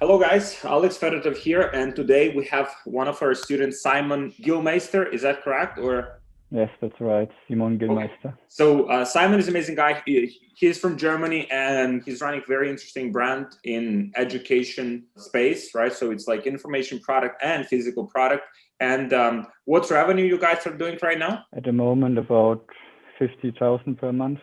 Hello guys, Alex Fedotoff here, and today we have one of our students, Simon Gillmester. Is that correct? Or yes, that's right, Simon Gillmester. Okay. So Simon is an amazing guy. He's from Germany and he's running a very interesting brand in education space, right? So it's like information product and physical product. And what's revenue you guys are doing right now? At the moment, about 50,000 per month.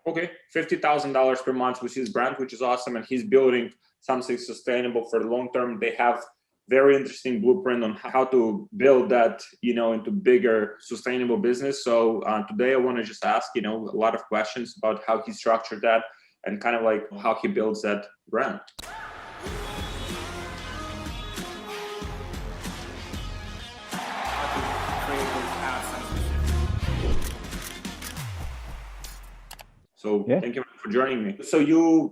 Okay, $50,000 per month with his brand, which is awesome. And he's building something sustainable for the long term. They have very interesting blueprint on how to build that, into bigger sustainable business. So today I want to just ask, a lot of questions about how he structured that and kind of like how he builds that brand. So Thank you for joining me. So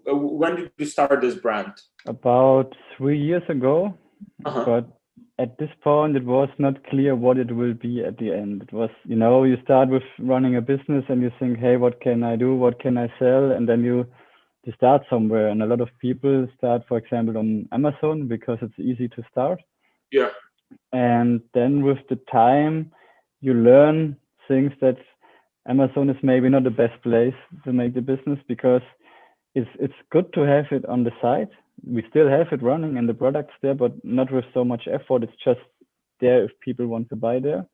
when did you start this brand? About 3 years ago, but at this point it was not clear what it will be at the end. It was, you start with running a business and you think, hey, what can I do? What can I sell? And then you start somewhere. And a lot of people start, for example, on Amazon because it's easy to start. Yeah. And then with the time, you learn things that Amazon is maybe not the best place to make the business, because it's good to have it on the side. We still have it running and the product's there, but not with so much effort. It's just there if people want to buy there.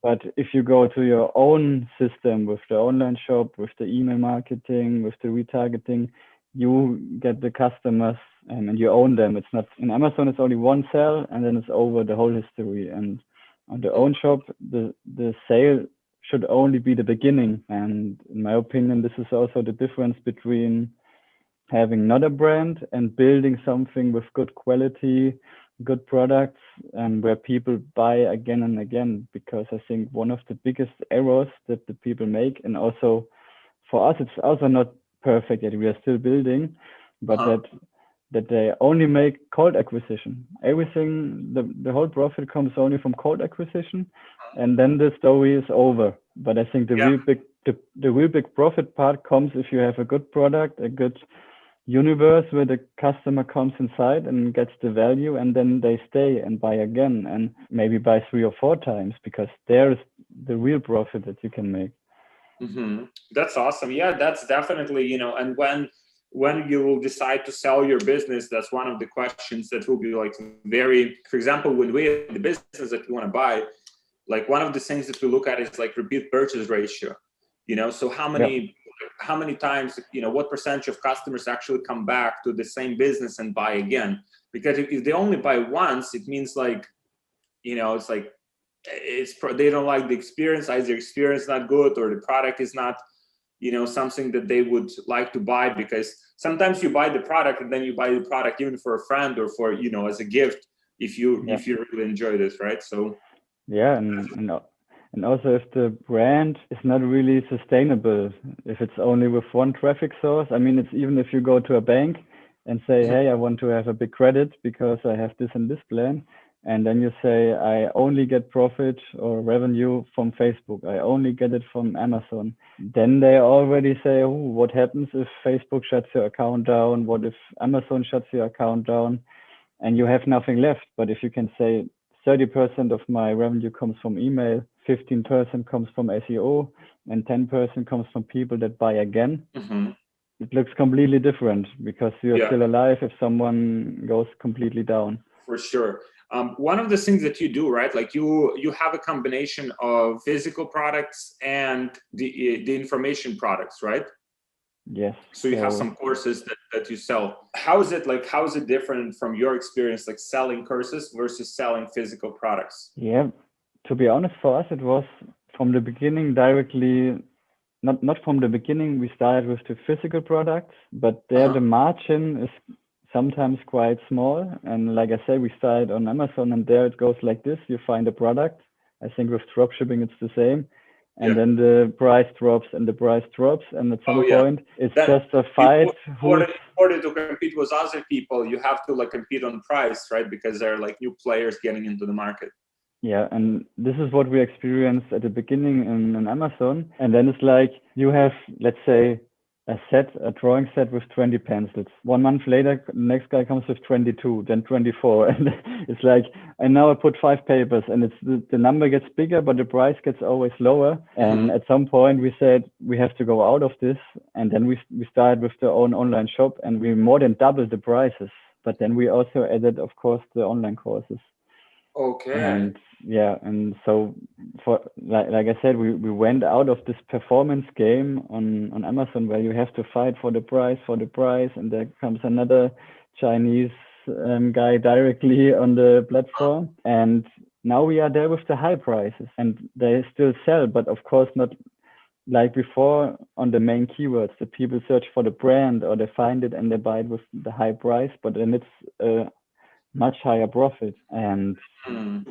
But if you go to your own system with the online shop, with the email marketing, with the retargeting, you get the customers and you own them. It's not in Amazon, it's only one sale and then it's over the whole history. And on the own shop, the sale should only be the beginning. And in my opinion, this is also the difference between having not a brand and building something with good quality, good products, and where people buy again and again. Because I think one of the biggest errors that the people make, and also for us, it's also not perfect yet, we are still building, but that they only make cold acquisition. Everything, the whole profit comes only from cold acquisition, and then the story is over. But I think the real big profit part comes if you have a good product, a good universe where the customer comes inside and gets the value, and then they stay and buy again and maybe buy 3 or 4 times, because there is the real profit that you can make. That's awesome. Yeah, that's definitely, and when you will decide to sell your business, that's one of the questions that will be like for example, when we have the business that we want to buy, like one of the things that we look at is like repeat purchase ratio, so how many times, what percentage of customers actually come back to the same business and buy again? Because if they only buy once, it means like, it's like, they don't like the experience, either experience not good or the product is not, something that they would like to buy. Because sometimes you buy the product and then you buy the product even for a friend or for, as a gift, if you really enjoy this, right? So yeah, and also if the brand is not really sustainable, if it's only with one traffic source, I mean, it's even if you go to a bank and say, hey, I want to have a big credit because I have this and this plan. And then you say, I only get profit or revenue from Facebook. I only get it from Amazon. Then they already say, oh, what happens if Facebook shuts your account down? What if Amazon shuts your account down? And you have nothing left. But if you can say 30% of my revenue comes from email, 15% comes from SEO, and 10% comes from people that buy again, it looks completely different, because you're still alive if someone goes completely down. For sure. One of the things that you do, right? Like you have a combination of physical products and the information products, right? Yes. So you have some courses that you sell. How is it different from your experience, like selling courses versus selling physical products? Yeah, to be honest, for us, it was from the beginning directly, not from the beginning, we started with the physical products, but there the margin is sometimes quite small. And like I said, we started on Amazon, and there it goes like this. You find a product. I think with dropshipping, it's the same. And then the price drops and the price drops. And at some point, it's just a fight. In order to compete with other people, you have to like compete on price, right? Because there are like new players getting into the market. Yeah, and this is what we experienced at the beginning in Amazon. And then it's like you have, let's say, a drawing set with 20 pencils. 1 month later, the next guy comes with 22, then 24. And it's like, and now I put 5 papers, and it's the number gets bigger, but the price gets always lower. And at some point we said, we have to go out of this. And then we started with the own online shop, and we more than doubled the prices. But then we also added, of course, the online courses. Okay. And yeah, and so for like I said, we went out of this performance game on Amazon where you have to fight for the price, and there comes another Chinese guy directly on the platform, and now we are there with the high prices, and they still sell, but of course not like before on the main keywords. The people search for the brand, or they find it and they buy it with the high price, but then it's much higher profit. And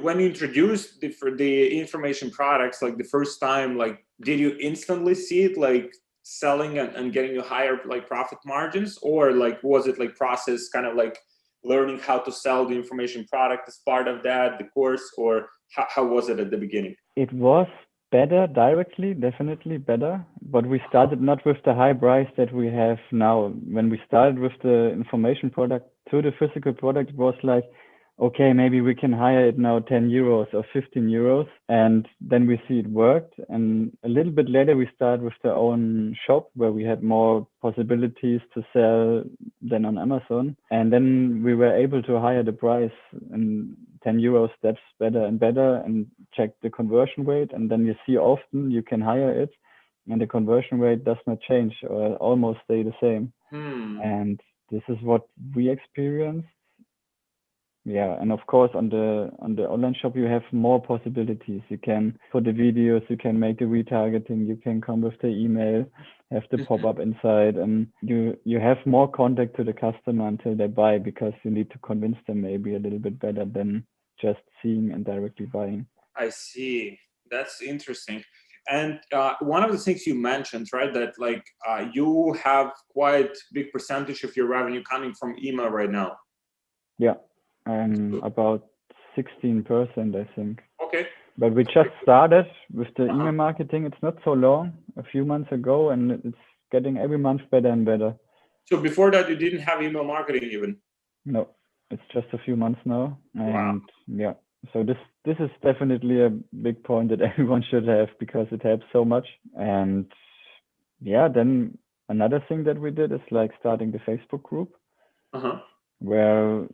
when you introduced the information products, like the first time, like did you instantly see it like selling and getting you higher like profit margins, or like was it like process kind of like learning how to sell the information product as part of that, the course, or how was it at the beginning? It was better directly, definitely better, but we started not with the high price that we have now. When we started with the information product to the physical product, it was like, okay, maybe we can hire it now 10 euros or 15 euros. And then we see it worked. And a little bit later, we started with the own shop where we had more possibilities to sell than on Amazon. And then we were able to hire the price, and 10 euros, that's better and better, and check the conversion rate. And then you see often you can hire it and the conversion rate does not change or almost stay the same. And this is what we experienced. Yeah, and of course on the online shop you have more possibilities. You can put the videos, you can make the retargeting, you can come with the email, have the pop-up inside, and you have more contact to the customer until they buy, because you need to convince them maybe a little bit better than just seeing and directly buying. I see. That's interesting. And one of the things you mentioned, right, that like you have quite big percentage of your revenue coming from email right now. Yeah. About 16%, I think. Okay. But we just started with the email marketing. It's not so long, a few months ago, and it's getting every month better and better. So before that, you didn't have email marketing even? No, it's just a few months now. And wow. Yeah, so this is definitely a big point that everyone should have, because it helps so much. And yeah, then another thing that we did is like starting the Facebook group, where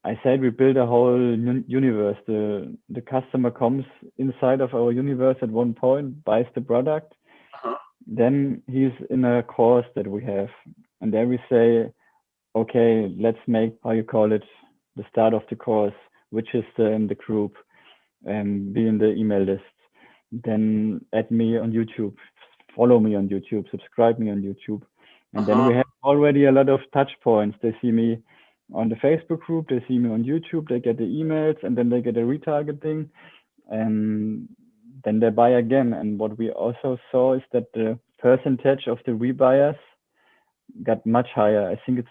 I said we build a whole universe. The customer comes inside of our universe at one point, buys the product, then he's in a course that we have, and then we say, okay, let's make, how you call it, the start of the course, which is in the group, and be in the email list. Then add me on YouTube, follow me on YouTube, subscribe me on YouTube. And then we have already a lot of touch points. They see me on the Facebook group, they see me on YouTube, they get the emails, and then they get a retargeting, and then they buy again. And what we also saw is that the percentage of the rebuyers got much higher. I think it's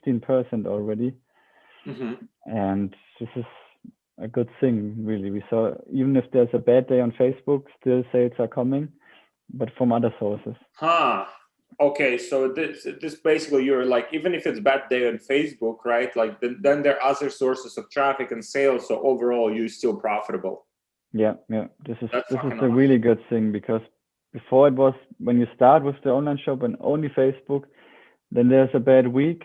15% already. And this is a good thing, really. We saw, even if there's a bad day on Facebook, still sales are coming, but from other sources. Okay, so this basically, you're like, even if it's bad day on Facebook, right? Like then there are other sources of traffic and sales. So overall, you're still profitable. Yeah. This is a really good thing, because before it was, when you start with the online shop and only Facebook, then there's a bad week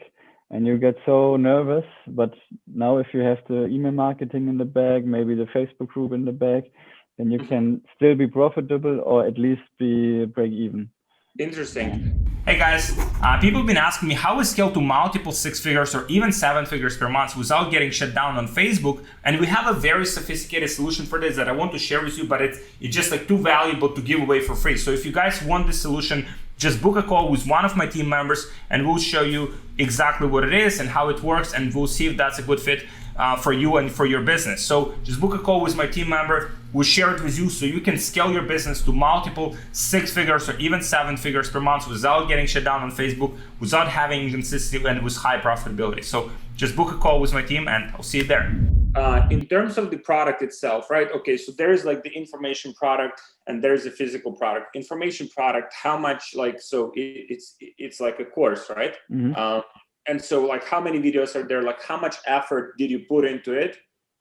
and you get so nervous. But now if you have the email marketing in the bag, maybe the Facebook group in the bag, then you can still be profitable, or at least be break even. Interesting. Hey guys, people have been asking me how we scale to multiple 6 figures or even 7 figures per month without getting shut down on Facebook. And we have a very sophisticated solution for this that I want to share with you, but it's just like too valuable to give away for free. So if you guys want this solution, just book a call with one of my team members and we'll show you exactly what it is and how it works, and we'll see if that's a good fit for you and for your business. So just book a call with my team member. We'll share it with you so you can scale your business to multiple 6 figures or even 7 figures per month without getting shut down on Facebook, without having inconsistency, and with high profitability. So just book a call with my team and I'll see you there. In terms of the product itself, right? Okay, so there's like the information product and there's a physical product. Information product, how much like, so it's like a course, right? And so like how many videos are there? Like how much effort did you put into it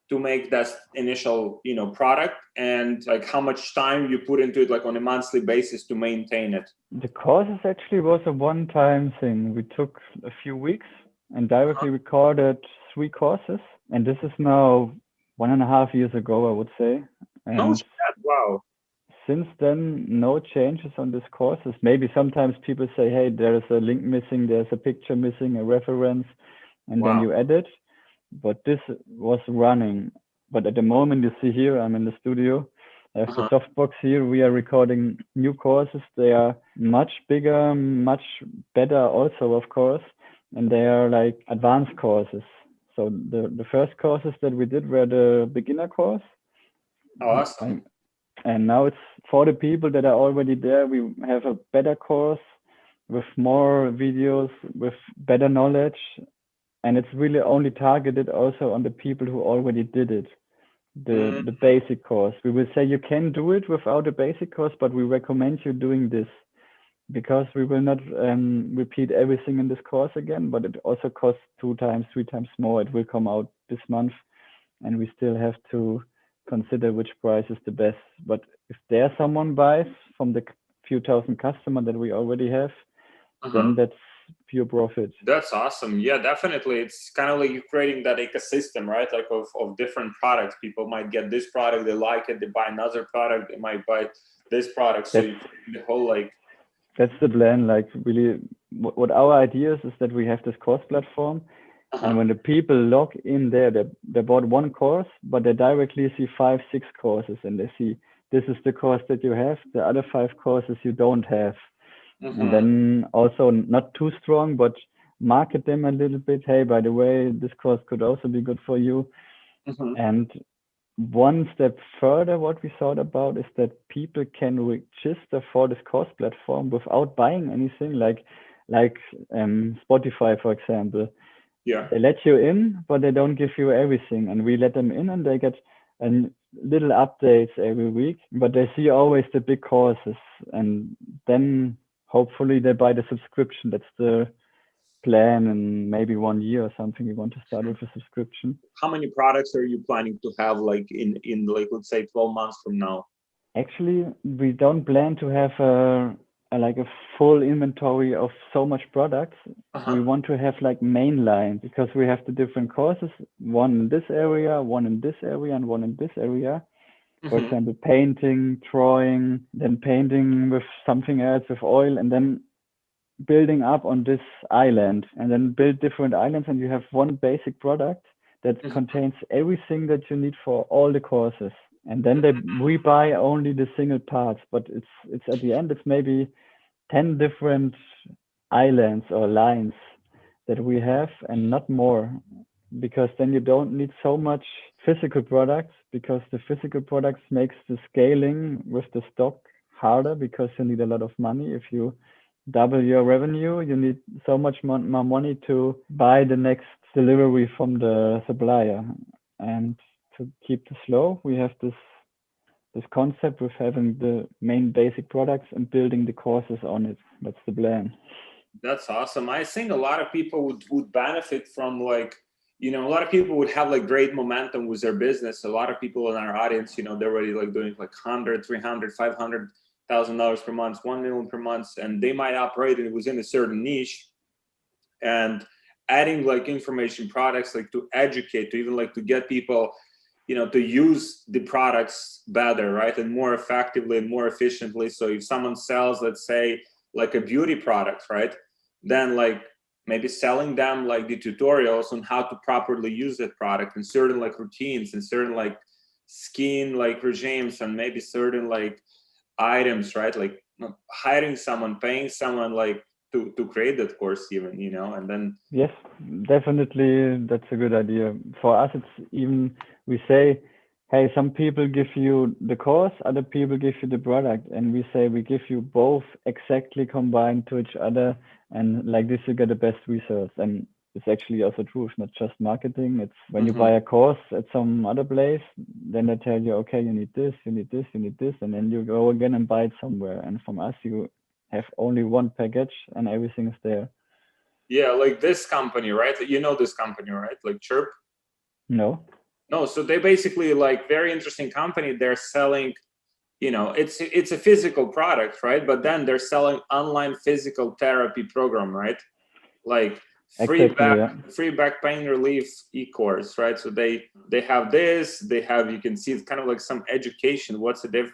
to make that initial, product, and like how much time you put into it like on a monthly basis to maintain it? The courses actually was a one-time thing. We took a few weeks and directly recorded 3 courses. And this is now 1.5 years ago, I would say. And wow. Since then, no changes on these courses. Maybe sometimes people say, hey, there's a link missing, there's a picture missing, a reference, and then you edit. But this was running. But at the moment, you see here, I'm in the studio. I have the softbox here. We are recording new courses. They are much bigger, much better also, of course. And they are like advanced courses. So the first courses that we did were the beginner course. Awesome. And now it's for the people that are already there. We have a better course with more videos, with better knowledge. And it's really only targeted also on the people who already did it. The basic course. We will say you can do it without a basic course, but we recommend you doing this, because we will not repeat everything in this course again, but it also costs 2 times, 3 times more. It will come out this month, and we still have to consider which price is the best. But if there someone buys from the few thousand customers that we already have, then that's pure profit. That's awesome. Yeah, definitely. It's kind of like you're creating that ecosystem, right? Like of different products. People might get this product, they like it, they buy another product, they might buy this product. So you the whole like. That's the plan. Like really, what our idea is that we have this course platform, and when the people log in there, they bought 1 course, but they directly see 5, 6 courses, and they see this is the course that you have, the other 5 courses you don't have. And then also not too strong, but market them a little bit. Hey, by the way, this course could also be good for you. And one step further, what we thought about is that people can register for this course platform without buying anything, like Spotify, for example. Yeah. They let you in, but they don't give you everything. And we let them in, and they get a little updates every week, but they see always the big courses. And then hopefully they buy the subscription. That's the plan. In maybe 1 year or something, we want to start with a subscription. How many products are you planning to have like in like, let's say 12 months from now? Actually, we don't plan to have a full inventory of so much products. We want to have like main line, because we have the different courses, one in this area, one in this area, and one in this area. For example, painting, drawing, then painting with something else, with oil, and then building up on this island, and then build different islands, and you have one basic product that contains everything that you need for all the courses. And then we buy only the single parts, but it's at the end, it's maybe 10 different islands or lines that we have, and not more, because then you don't need so much physical products, because the physical products makes the scaling with the stock harder, because you need a lot of money. If you double your revenue, you need so much more money to buy the next delivery from the supplier. And to keep the flow, we have this concept with having the main basic products and building the courses on it. That's the plan. That's awesome. I think a lot of people would benefit from, like, a lot of people would have like great momentum with their business. A lot of people in our audience, they're already like doing like $100, $300, $500,000 per month, 1 million per month, and they might operate within a certain niche. And adding like information products, like to educate, to even like to get people, to use the products better, right, and more effectively and more efficiently. So if someone sells, let's say, like a beauty product, right, then like maybe selling them like the tutorials on how to properly use that product, and certain like routines, and certain like skin like regimes, and maybe certain like items, right, like hiring someone, paying someone like to create that course even, and then. Yes, definitely, that's a good idea. For us, it's even, we say, hey, some people give you the course, other people give you the product, and we say we give you both exactly combined to each other, and like this you get the best results. And it's actually also true. It's not just marketing. It's when you buy a course at some other place, then they tell you, okay, you need this, you need this, you need this, and then you go again and buy it somewhere. And from us, you have only one package and everything is there. Yeah, like this company, right? You know this company, right? Like Chirp? No. No, so they basically like very interesting company. They're selling, it's a physical product, right? But then they're selling online physical therapy program, right? Like free back pain relief e-course, right? So they have this, they have, you can see it's kind of like some education. What's the diff,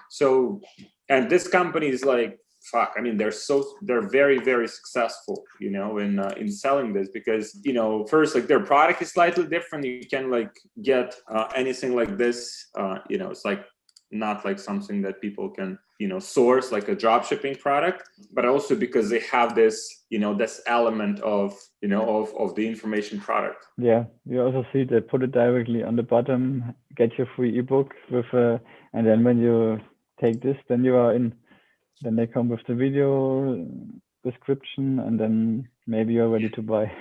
So, and this company is like, fuck, I mean, they're very, very successful, in selling this because, first, like their product is slightly different. You can like get anything like this, it's like not like something that people can, source like a drop shipping product, but also because they have this, this element of, of the information product. Yeah, you also see they put it directly on the bottom, get your free ebook with and then when you take this, then you are in. Then they come with the video description, and then maybe you're ready to buy.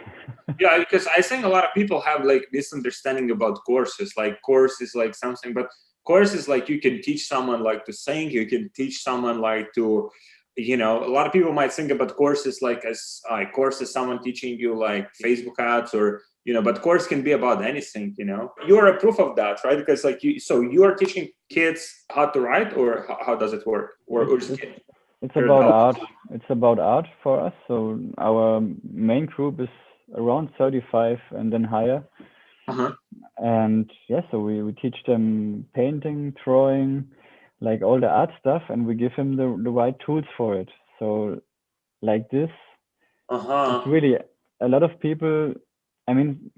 Yeah, because I think a lot of people have like misunderstanding about courses. Like course is like something, but course is like you can teach someone like to sing, you can teach someone like to, a lot of people might think about courses like as course is someone teaching you like Facebook ads or, but course can be about anything, You are a proof of that, right? Because like you are teaching kids how to write, or how does it work? Or just kids? It's about art. It's about art for us. So our main group is around 35 and then higher. And yeah, so we teach them painting, drawing, like all the art stuff, and we give them the right tools for it. So like this, it's really a lot of people. I mean,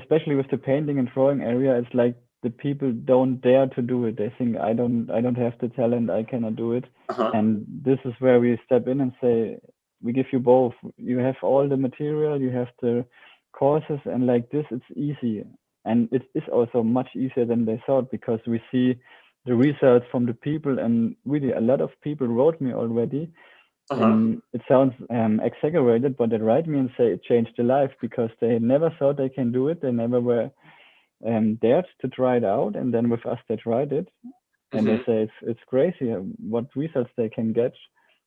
especially with the painting and drawing area, it's like the people don't dare to do it. They think I don't have the talent, I cannot do it. And this is where we step in and say, we give you both. You have all the material, you have the courses, and like this, it's easy. And it is also much easier than they thought, because we see the results from the people, and really a lot of people wrote me already. And it sounds exaggerated, but they write me and say it changed their life because they never thought they can do it. They never were dared to try it out, and then with us they tried it, and they say it's crazy what results they can get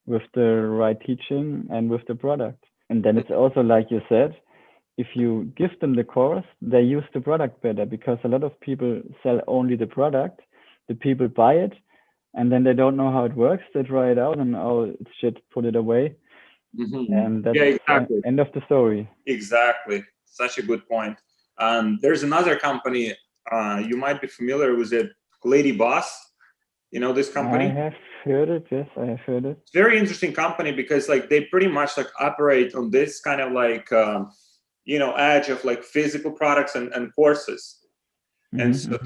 with the right teaching and with the product. And then it's also like you said, if you give them the course, they use the product better, because a lot of people sell only the product. The people buy it, and then they don't know how it works. They try it out and it's shit, put it away. And that's exactly. End of the story. Exactly. Such a good point. There's another company, you might be familiar with it, Lady Boss. You know this company? I have heard it. Yes, I have heard it. It's a very interesting company because like they pretty much like operate on this kind of like, edge of like physical products and courses. And so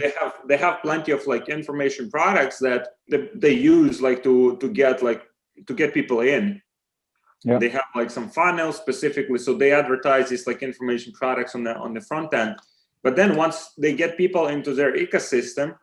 they have plenty of like information products that they use like to get people in. Yeah. They have like some funnels specifically, so they advertise these like information products on the front end. But then once they get people into their ecosystem,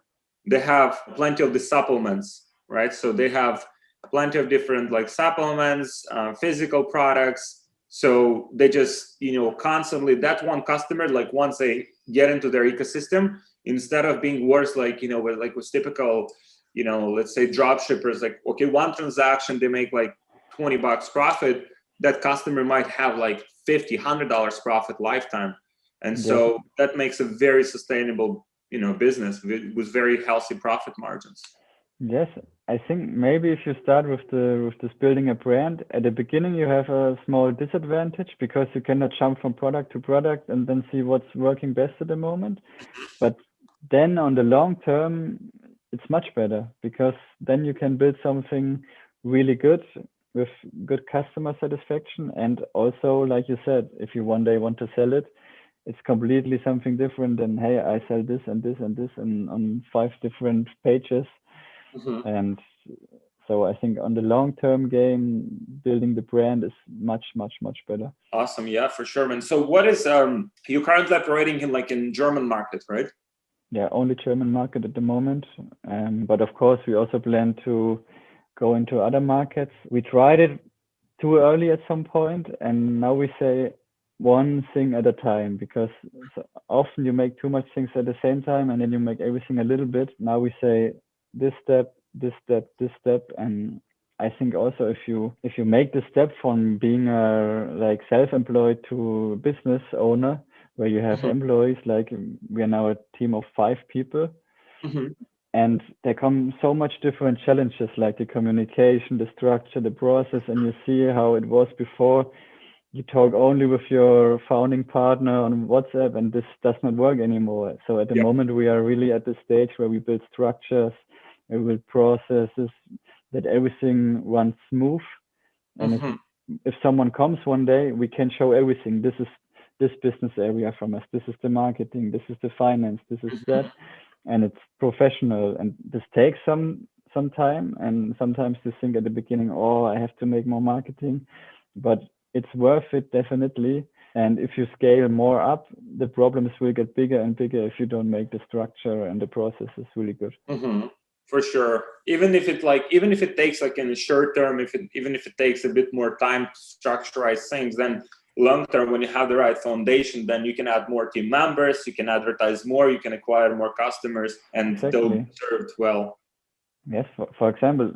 they have plenty of the supplements, right? So they have plenty of different like supplements, physical products. So they just constantly, that one customer, like once they get into their ecosystem, instead of being worse, like with typical, let's say drop shippers, like okay, one transaction they make like $20 profit, that customer might have like $50-$100 profit lifetime. And so that makes a very sustainable business with very healthy profit margins. Yes, I think maybe if you start with this building a brand, at the beginning you have a small disadvantage because you cannot jump from product to product and then see what's working best at the moment. But then on the long term, it's much better, because then you can build something really good with good customer satisfaction. And also, like you said, if you one day want to sell it, it's completely something different than, hey, I sell this and this and this and on 5 different pages. And so I think on the long-term game, building the brand is much, much, much better. Awesome. Yeah, for sure, man. So what is, you currently operating in German market, right? Yeah, only German market at the moment. But of course, we also plan to go into other markets. We tried it too early at some point, and now we say, one thing at a time, because so often you make too much things at the same time and then you make everything a little bit. Now we say this step, this step, this step. And I think also if you make the step from being a like self-employed to business owner, where you have employees, like we are now a team of 5 people, and there come so much different challenges, like the communication, the structure, the process, and you see how it was before. You talk only with your founding partner on WhatsApp, and this does not work anymore. So at the moment, we are really at the stage where we build structures, we build processes, that everything runs smooth. And if someone comes one day, we can show everything. This is this business area from us. This is the marketing. This is the finance. This is that, and it's professional. And this takes some time. And sometimes you think at the beginning, oh, I have to make more marketing, but it's worth it definitely. And if you scale more up, the problems will get bigger and bigger if you don't make the structure and the process is really good. For sure. Even if it takes like in the short term, even if it takes a bit more time to structurize things, then long term, when you have the right foundation, then you can add more team members, you can advertise more, you can acquire more customers, and they'll be served well. Yes, for example,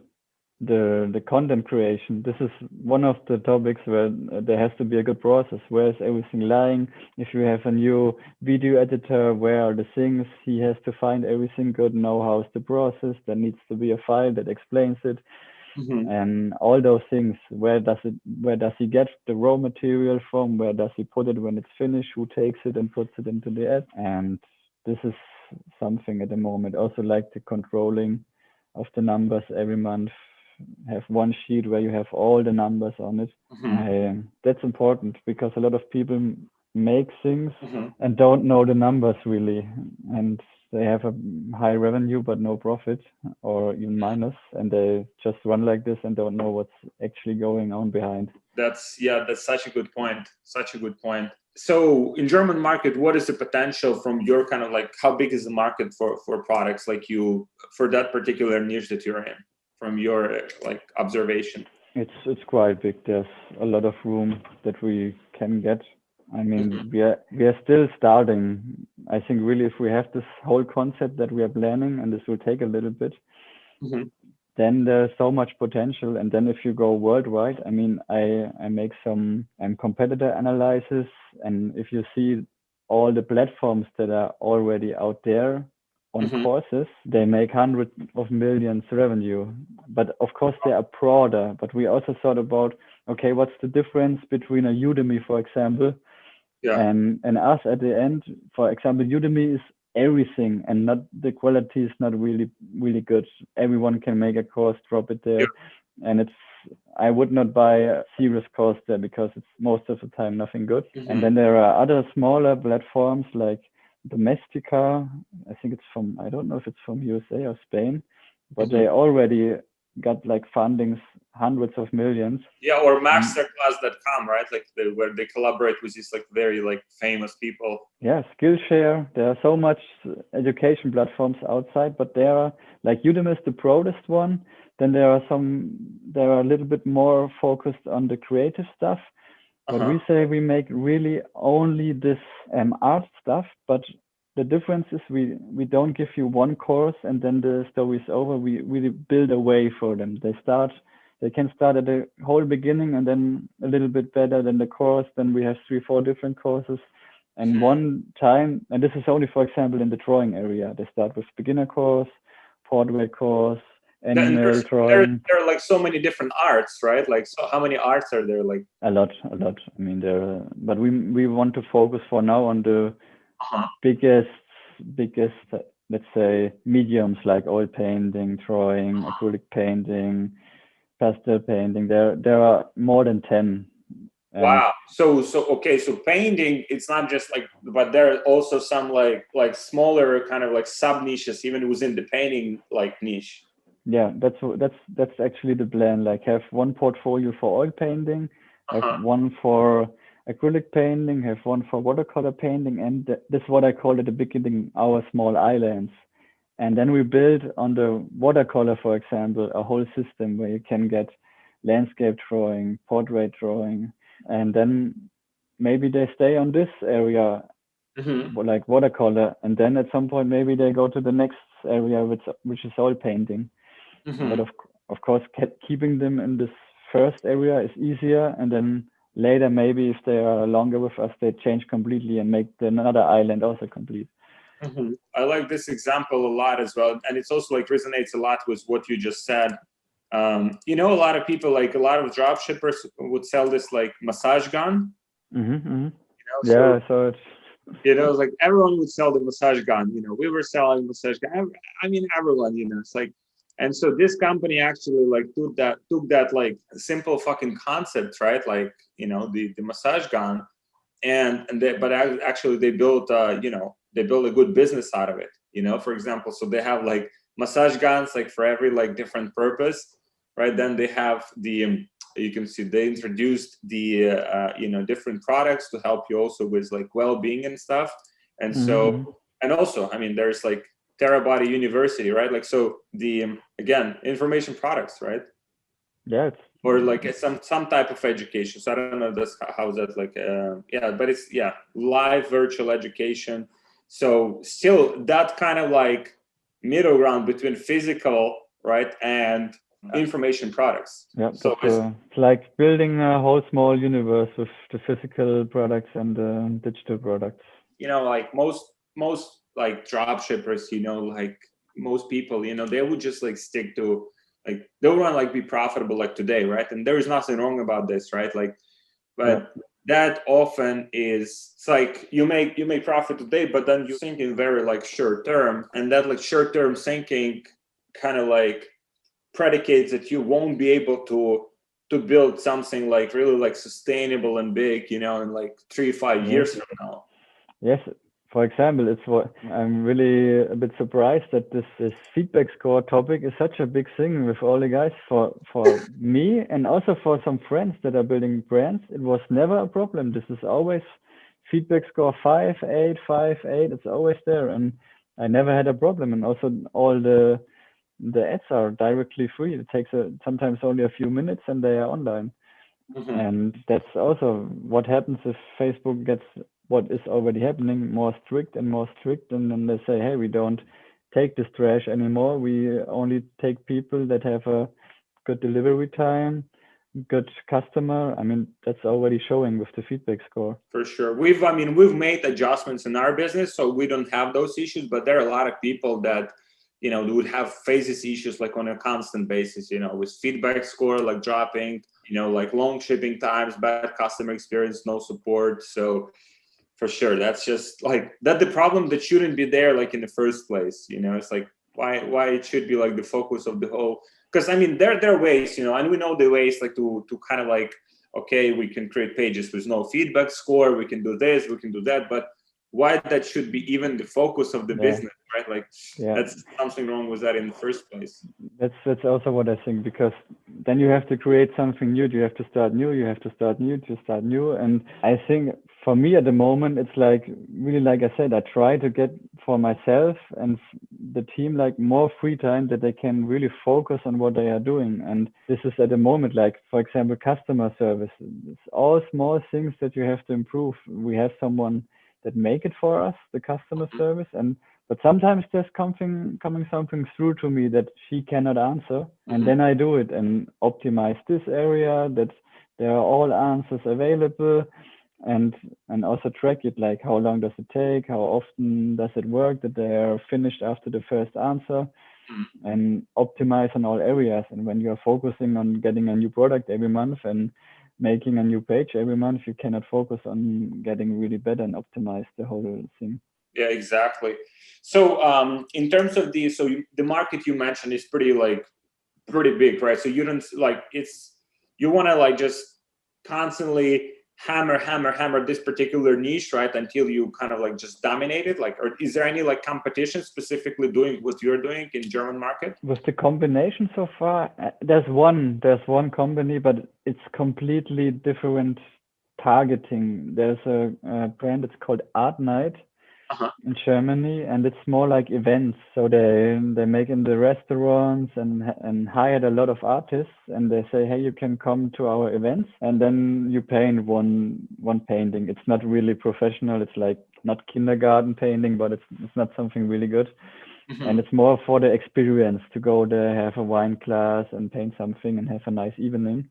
the content creation. This is one of the topics where there has to be a good process. Where is everything lying? If you have a new video editor, where are the things? He has to find everything good, know how's the process. There needs to be a file that explains it. And all those things. Where does he get the raw material from? Where does he put it when it's finished? Who takes it and puts it into the ad? And this is something at the moment. Also like the controlling of the numbers every month. Have one sheet where you have all the numbers on it. That's important, because a lot of people make things and don't know the numbers really, and they have a high revenue but no profit, or even minus, and they just run like this and don't know what's actually going on behind. That's such a good point. So in German market, what is the potential from your kind of like, how big is the market for products like you, for that particular niche that you're in, from your like observation? It's quite big. There's a lot of room that we can get. I mean, we are still starting. I think really, if we have this whole concept that we are planning, and this will take a little bit, then there's so much potential. And then if you go worldwide, I mean, I make some competitor analysis, and if you see all the platforms that are already out there on courses, they make hundreds of millions revenue. But of course they are broader. But we also thought about, okay, what's the difference between a Udemy, for example, and us at the end? For example, Udemy is everything, and not the quality is not really good. Everyone can make a course, drop it there, and I would not buy a serious course there, because it's most of the time nothing good. And then there are other smaller platforms like Domestika. I think it's from, I don't know if it's from USA or Spain, but they already got like fundings, hundreds of millions. Or masterclass.com, right? Like where they collaborate with these like very like famous people. Yeah, Skillshare. There are so much education platforms outside, but there are like Udemy is the broadest one. Then there are a little bit more focused on the creative stuff. But we say we make really only this art stuff, but the difference is we don't give you one course and then the story is over. We really build a way for them. They can start at the whole beginning and then a little bit better than the course. Then we have 3-4 different courses. And one time, and this is only, for example, in the drawing area, they start with beginner course, portrait course, animal drawing. There are like so many different arts, right? Like, so how many arts are there? Like a lot. I mean, but we want to focus for now on the biggest, let's say, mediums like oil painting, drawing, acrylic painting, pastel painting. There are more than 10. Wow. So painting, it's not just like, but there are also some like smaller kind of like sub niches even within the painting like niche. Yeah, that's actually the plan. Like, have one portfolio for oil painting, have one for acrylic painting, have one for watercolor painting, and this is what I call at the beginning our small islands. And then we build on the watercolor, for example, a whole system where you can get landscape drawing, portrait drawing, and then maybe they stay on this area, like watercolor, and then at some point maybe they go to the next area, which is all painting. But of course, keeping them in this first area is easier, and then later maybe if they are longer with us, they change completely and make another island also complete. I like this example a lot as well, and it's also like resonates a lot with what you just said. You know, a lot of people, like a lot of drop shippers would sell this like massage gun. You know, so it's, you know, like everyone would sell the massage gun. You know, we were selling massage gun. I mean, everyone. You know, it's like, and so this company actually like took that like simple fucking concept, right? Like, you know, the massage gun, but actually they built you know, they built a good business out of it. You know, for example, so they have like massage guns like for every like different purpose, right? Then they have the you can see they introduced the you know, different products to help you also with like well-being and stuff. And so and also, I mean, there's like Therabody University, right? Like, so the again, information products, right? Yeah, or like some type of education. So I don't know how that's like yeah, but it's live virtual education. So still that kind of like middle ground between physical, right, and information products. Yeah, so it's like building a whole small universe with the physical products and the digital products. You know, like most like drop shippers, you know, like most people, you know, they would just like stick to like they want to like be profitable like today, right? And there is nothing wrong about this, right? Like, but that often is, it's like you make profit today, but then you think in very like short term, and that like short term thinking kind of like predicates that you won't be able to build something like really like sustainable and big, you know, in like 3-5 years from now. Yes. For example, it's what I'm really a bit surprised that this feedback score topic is such a big thing with all the guys. For me and also for some friends that are building brands, it was never a problem. This is always feedback score 5, 8, 5, 8. It's always there, and I never had a problem. And also all the ads are directly free. It takes sometimes only a few minutes, and they are online. And that's also what happens if Facebook gets what is already happening more strict, and then they say, hey, we don't take this trash anymore. We only take people that have a good delivery time, good customer. I mean, that's already showing with the feedback score. For sure. We've made adjustments in our business, so we don't have those issues, but there are a lot of people that, you know, would have faces issues like on a constant basis, you know, with feedback score like dropping, you know, like long shipping times, bad customer experience, no support. So for sure, that's just like that the problem that shouldn't be there like in the first place, you know. It's like why it should be like the focus of the whole, because I mean there are ways, you know, and we know the ways like to kind of like, okay, we can create pages with no feedback score, we can do this, we can do that, but why that should be even the focus of the business, right? Like that's something wrong with that in the first place. That's also what I think, because then you have to create something new. You have to start new. And I think for me at the moment, it's like really, like I said, I try to get for myself and the team like more free time that they can really focus on what they are doing. And this is at the moment, like, for example, customer service. It's all small things that you have to improve. We have someone that make it for us, the customer service, but sometimes there's coming something through to me that she cannot answer, and then I do it and optimize this area that there are all answers available, and also track it, like how long does it take, how often does it work, that they are finished after the first answer, and optimize on all areas. And when you're focusing on getting a new product every month and making a new page every month, you cannot focus on getting really better and optimize the whole thing. Yeah, exactly. So in terms of the market you mentioned is pretty big, right? So you don't like you want to like just constantly hammer this particular niche, right, until you kind of like just dominate it. Like, or is there any like competition specifically doing what you're doing in German market? With the combination so far, there's one company, but it's completely different targeting. There's a brand, it's called Art Night. in Germany, and it's more like events. So they make in the restaurants and hired a lot of artists, and they say, hey, you can come to our events, and then you paint one painting. It's not really professional. It's like not kindergarten painting, but it's not something really good. And it's more for the experience to go there, have a wine class and paint something and have a nice evening.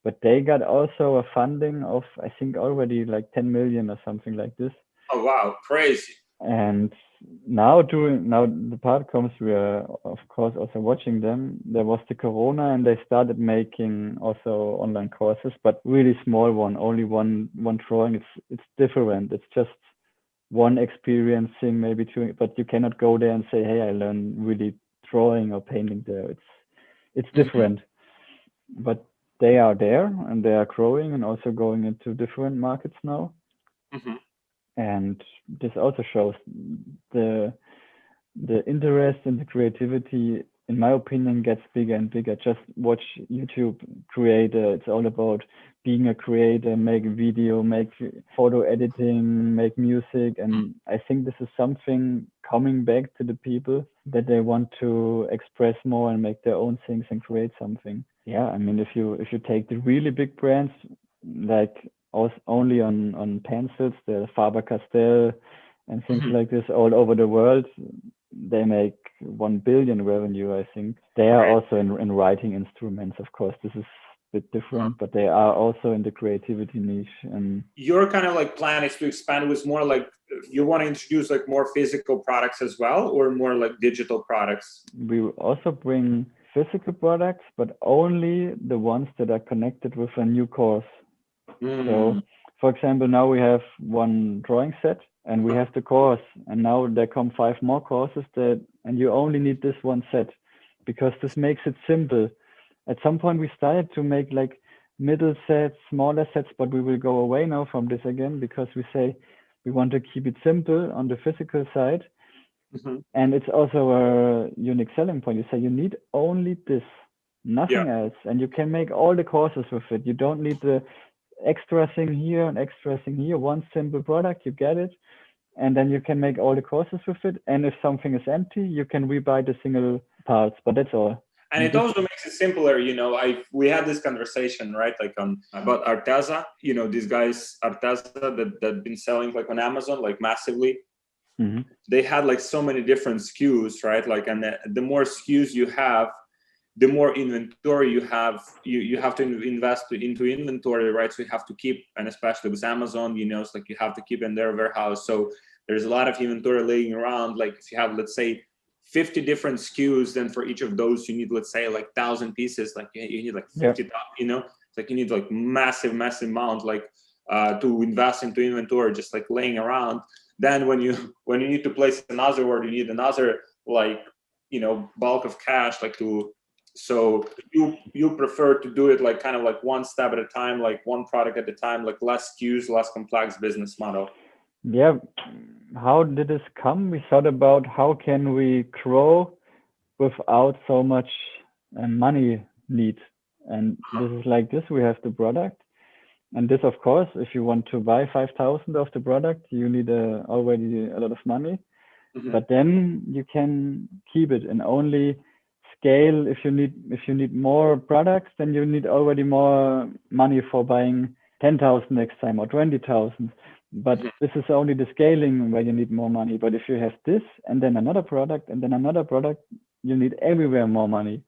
But they got also a funding of, I think, already like 10 million or something like this. Oh, wow. Crazy. And now the part comes, we are of course also watching them. There was the corona and they started making also online courses, but really small one, only one drawing. It's different. It's just one experiencing, maybe two, but you cannot go there and say, hey, I learn really drawing or painting there. It's different. But they are there and they are growing and also going into different markets now. And this also shows the interest and the creativity, in my opinion, gets bigger and bigger. Just watch YouTube creator. It's all about being a creator, make video, make photo editing, make music. And I think this is something coming back to the people, that they want to express more and make their own things and create something. Yeah, I mean, if you take the really big brands, like only on pencils, the Faber-Castell and things like this all over the world, they make 1 billion revenue, I think. They are also in writing instruments, of course. This is a bit different, but they are also in the creativity niche. And your kind of like plan is to expand with more like, you want to introduce like more physical products as well, or more like digital products? We will also bring physical products, but only the ones that are connected with a new course. So, for example, now we have one drawing set and we have the course, and now there come 5 more courses and you only need this one set, because this makes it simple. At some point we started to make like middle sets, smaller sets, but we will go away now from this again, because we say we want to keep it simple on the physical side. And it's also a unique selling point. You say you need only this, nothing else, and you can make all the courses with it. You don't need the extra thing here and extra thing here. One simple product, you get it, and then you can make all the courses with it. And if something is empty, you can rebuy the single parts, but that's all. And it also makes it simpler, you know. We had this conversation, right, like about Arteza, you know, these guys Arteza that been selling like on Amazon like massively. They had like so many different SKUs, right? Like, and the more SKUs you have, the more inventory you have. You have to invest into inventory, right? So you have to keep, and especially with Amazon, you know, it's like you have to keep in their warehouse. So there's a lot of inventory laying around. Like if you have, let's say, 50 different SKUs, then for each of those you need, let's say, like 1,000 pieces. Like you need like 50, you know, it's like you need like massive amount, like to invest into inventory, just like laying around. Then when you need to place another order, you need another, like, you know, bulk of cash, like to. So you prefer to do it like kind of like one step at a time, like one product at a time, like less SKUs, less complex business model. Yeah. How did this come? We thought about how can we grow without so much money need. And this is like this, we have the product. And this, of course, if you want to buy 5,000 of the product, you need already a lot of money. But then you can keep it and only scale. If you need more products, then you need already more money for buying 10,000 next time or 20,000. But this is only the scaling where you need more money. But if you have this and then another product and then another product, you need everywhere more money.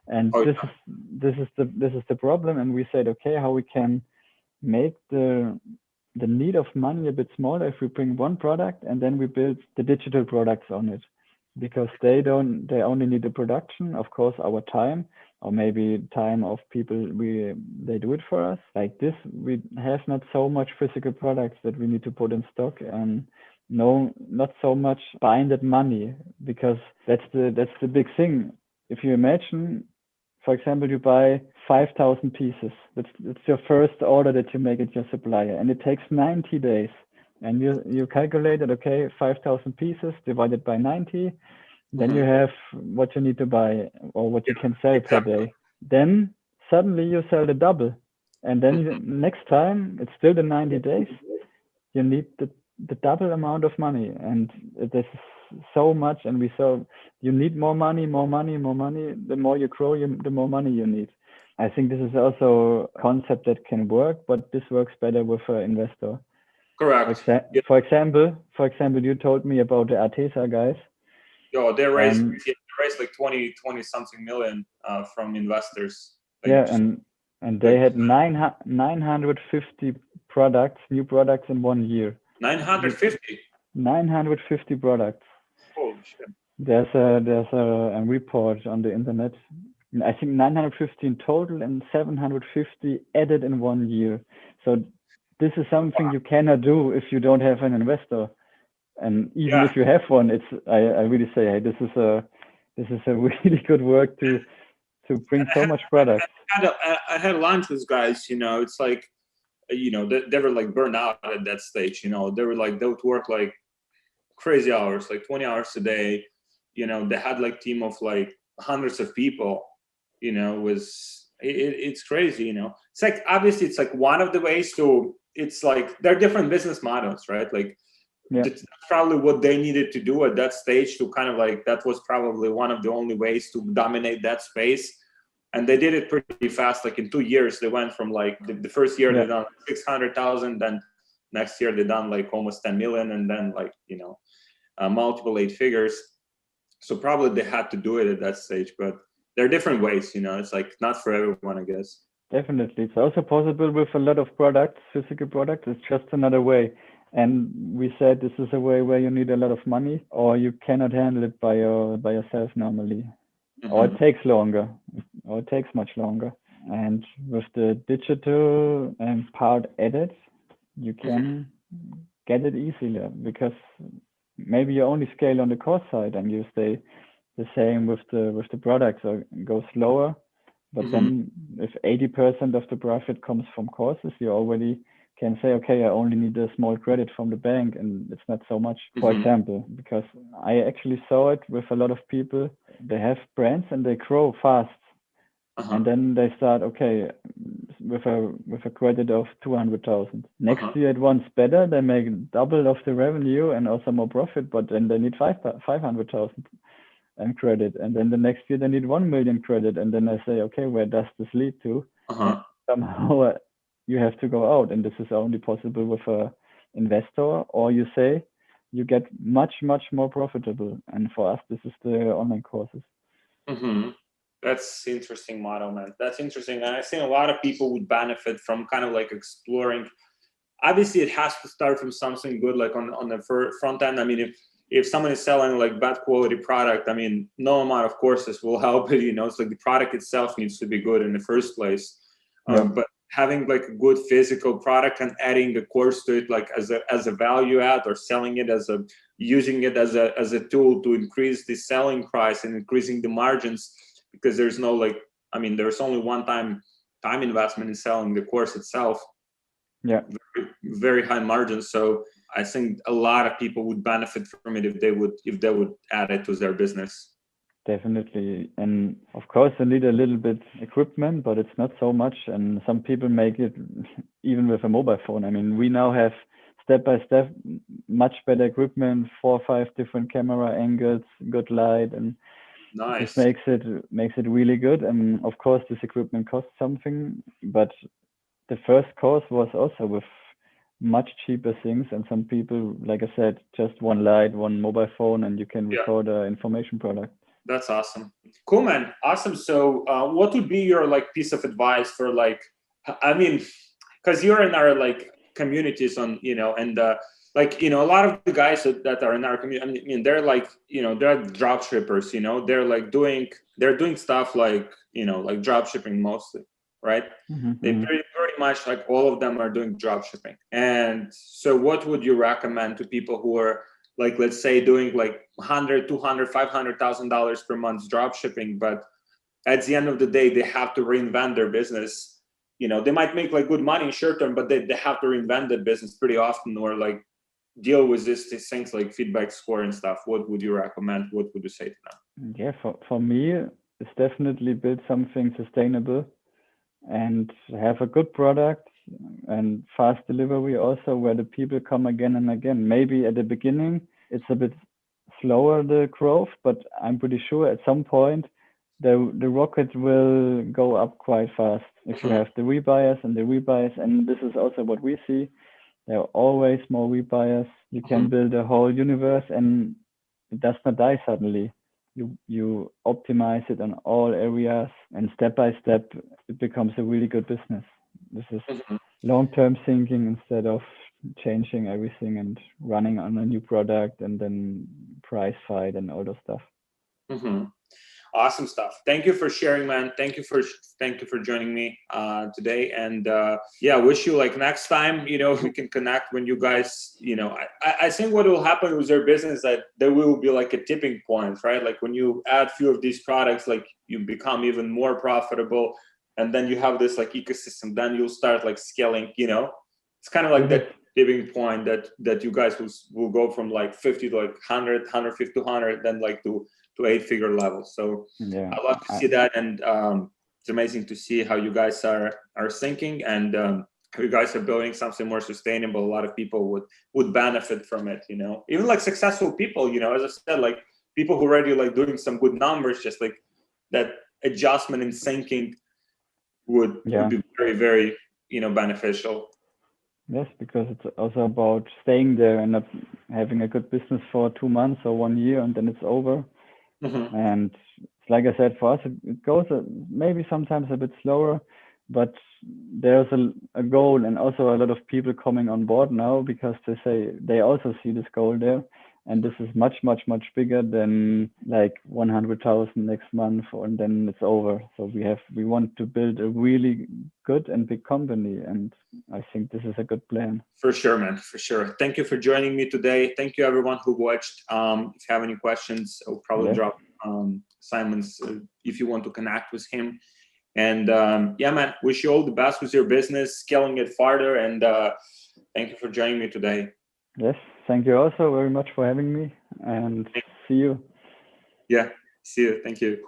And this is the problem. And we said, okay, how we can make the need of money a bit smaller if we bring one product and then we build the digital products on it, because they only need the production, of course, our time, or maybe time of people they do it for us. Like this, we have not so much physical products that we need to put in stock, and not so much binded money, because that's the big thing. If you imagine, for example, you buy 5,000 pieces. It's your first order that you make at your supplier, and it takes 90 days. And you calculate it, okay, 5,000 pieces divided by 90. Then you have what you need to buy or what you can sell per day. Then suddenly you sell the double. And then next time, it's still the 90 days. You need the double amount of money, and this is so much. And we saw you need more money, more money, more money. The more you grow, the more money you need. I think this is also a concept that can work, but this works better with an investor. Correct. For example, you told me about the Artesa guys. Yo, they raised like 20 something million from investors. Like yeah, and they had 950 products, new products in 1 year. 950. 950 products. Holy shit. There's a report on the internet. I think 950 in total and 750 added in 1 year. So this is something you cannot do if you don't have an investor. And even if you have one, I really say, hey, this is a really good work to bring so much product. I had lunch with guys, it's like, they were like burned out at that stage, they would work like crazy hours, like 20 hours a day. They had like team of like hundreds of people, it's crazy, It's like, obviously it's like one of the ways it's like, there are different business models, right? Like, that's probably what they needed to do at that stage to kind of like, that was probably one of the only ways to dominate that space. And they did it pretty fast. Like in 2 years, they went from like the first year they done 600,000, then next year they done like almost 10 million, and then like, multiple 8 figures. So probably they had to do it at that stage, but there are different ways, it's like not for everyone, I guess. Definitely. It's also possible with a lot of products, physical products. It's just another way. And we said this is a way where you need a lot of money, or you cannot handle it by yourself normally, or it takes longer, or it takes much longer. And with the digital part added, you can get it easier, because maybe you only scale on the cost side and you stay the same with the products, or go slower. But then if 80% of the profit comes from courses, you already can say, okay, I only need a small credit from the bank, and it's not so much, for example, because I actually saw it with a lot of people. They have brands and they grow fast. And then they start, okay, with a credit of 200,000. Next year it wants better, they make double of the revenue and also more profit, but then they need 500,000 and credit. And then the next year they need 1 million credit. And then I say, okay, where does this lead to? And somehow you have to go out, and this is only possible with a investor, or you say you get much, much more profitable. And for us, this is the online courses. That's interesting model, man. That's interesting. And I think a lot of people would benefit from kind of like exploring. Obviously, it has to start from something good, like on the front end. I mean, if someone is selling like bad quality product, I mean, no amount of courses will help it. It's like the product itself needs to be good in the first place. But having like a good physical product and adding a course to it, like as a value add, or selling it using it as a tool to increase the selling price and increasing the margins, because there's no like, I mean, there's only one time investment in selling the course itself. Very, very high margins. So I think a lot of people would benefit from it if they would add it to their business. Definitely. And of course you need a little bit equipment, but it's not so much. And some people make it even with a mobile phone. I mean, we now have step by step much better equipment, 4 or 5 different camera angles, good light, and nice. This makes it really good. And of course this equipment costs something, but the first course was also with much cheaper things, and some people, like I said, just one light, one mobile phone, and you can record an information product. That's awesome. Cool, man. Awesome. So what would be your like piece of advice for like, I mean, because you're in our like communities on, and like, a lot of the guys that are in our community, I mean, they're like, they're drop shippers, they're like they're doing stuff like, like drop shipping mostly, right? They pretty much like all of them are doing drop shipping. And so what would you recommend to people who are like, let's say doing like $100, $200, $500,000 per month drop shipping, but at the end of the day, they have to reinvent their business. They might make like good money short term, but they have to reinvent their business pretty often, or like deal with these things like feedback score and stuff. What would you recommend? What would you say to them? Yeah, for me, it's definitely build something sustainable and have a good product and fast delivery also, where the people come again and again. Maybe at the beginning it's a bit slower, the growth, but I'm pretty sure at some point the rocket will go up quite fast if you have the rebuyers, and this is also what we see. There are always more rebuyers. You can build a whole universe, and it does not die suddenly. You optimize it on all areas, and step by step it becomes a really good business. This is long-term thinking instead of changing everything and running on a new product and then price fight and all those stuff. Awesome stuff. Thank you for sharing, man. Thank you for joining me today. And wish you like next time, we can connect when you guys, I think what will happen with your business that there will be like a tipping point, right? Like when you add few of these products, like you become even more profitable, and then you have this like ecosystem, then you'll start like scaling, it's kind of like that tipping point that you guys will go from like 50 to like 100, 150 to 100, then like to 8-figure levels. So I love to see that, and it's amazing to see how you guys are thinking, and how you guys are building something more sustainable. A lot of people would benefit from it, even like successful people, as I said, like people who already like doing some good numbers, just like that adjustment in thinking would be very, very beneficial. Yes, because it's also about staying there and not having a good business for 2 months or 1 year and then it's over. And like I said, for us, it goes maybe sometimes a bit slower, but there's a goal, and also a lot of people coming on board now because they say they also see this goal there. And this is much, much, much bigger than like 100,000 next month, and then it's over. So we want to build a really good and big company, and I think this is a good plan. For sure, man. For sure. Thank you for joining me today. Thank you, everyone who watched. If you have any questions, I'll probably drop Simon's if you want to connect with him. And man, wish you all the best with your business, scaling it farther. And thank you for joining me today. Yes, thank you also very much for having me, and see you. Yeah, see you. Thank you.